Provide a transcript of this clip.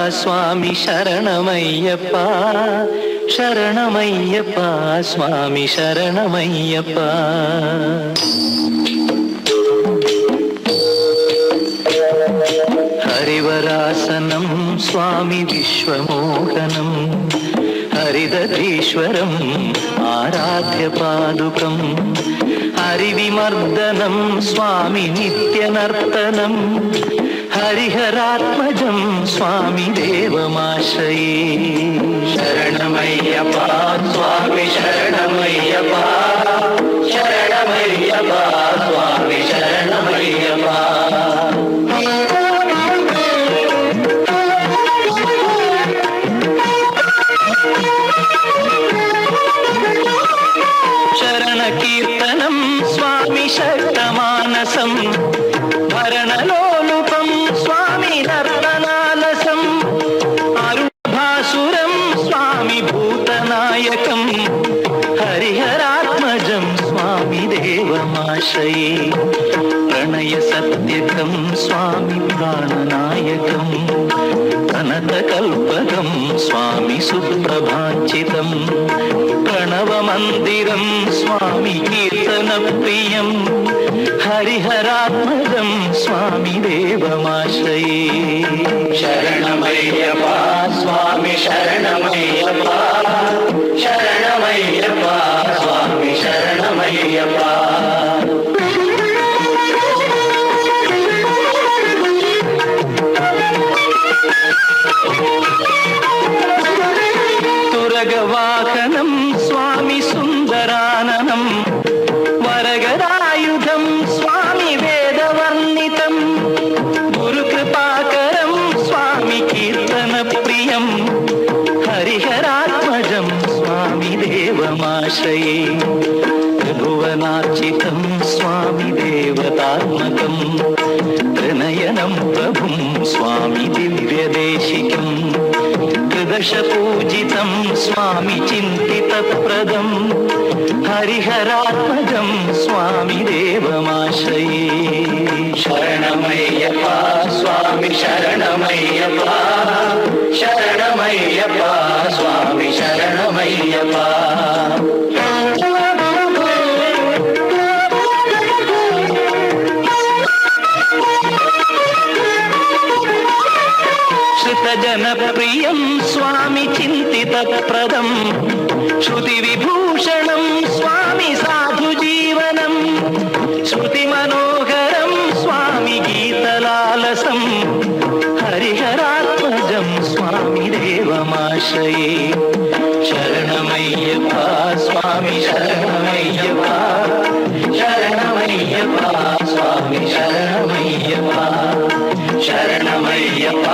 స్వామి శరణమయ్యప్ప, శరణమయ్యప్ప స్వామి శరణమయ్యప్ప. హరివరాసనం స్వామి విశ్వమోహనం, హరిదధీశ్వరం ఆరాధ్య పాదుకం, హరివిమర్దనం స్వామి నిత్యనర్తనం, హరిహరాత్మజం స్వామి దేవమాశ్రయే. శరణమయ్యప్ప స్వామి శరణమయ్యప్ప, శరణమయ్యప్ప స్వామి శరణమయ్యప్ప. శరణ కీర్తనం స్వామి శక్తమానసం, భరణలోలుపం స్వామి నర్తనాలసం, అరుణభాసురం స్వామి భూతనాయకం, హరిహరాత్మజం స్వామి దేవమాశ్రయే. ప్రణయ సత్యకం స్వామి ప్రాణనాయకం, కనకల్పకం స్వామి సుప్రభాంచితం, ప్రణవమందిరం స్వామి కీర్తన ప్రియం, హరిహరాత్మజం స్వామి దేవమాశ్రయే. శరణమయ్యప్ప స్వామి శరణమయ్యప్ప, శరణమయ్యప్ప స్వామి శరణమయ్యప్ప. తురగవాహనం స్వామి సుందరాననం, వరగదాయుధం స్వామి వేదవర్ణితం, గురుకృపాకరం స్వామి కీర్తన ప్రియం, హరిహరాత్మజం స్వామి దేవమాశ్రయే. త్రిభువనార్చితం స్వామి దేవతాత్మకం, త్రినయనం ప్రభుం స్వామి దివ్యదేశికం, త్రిదశ పూజితం స్వామి చింతితప్రదం, హరిహరాత్మజం స్వామి దేవమాశ్రయే. శరణమయ్యప్ప స్వామి శరణమయ్యప్ప, శరణమయ్యప్ప స్వామి శరణమయ్యప్ప. జనప్రియం స్వామి చింతితప్రదం, శృతి విభూషణం స్వామి సాధు జీవనం, శృతి మనోహరం స్వామి గీతలాలసం, హరిహరాత్మజం స్వామి దేవమాశ్రయే. శరణమయ్యప్ప స్వామి శరణమయ్యప్ప, శరణమయ్యప్ప స్వామి శరణమయ్యప్ప, శరణమయ్యప్ప.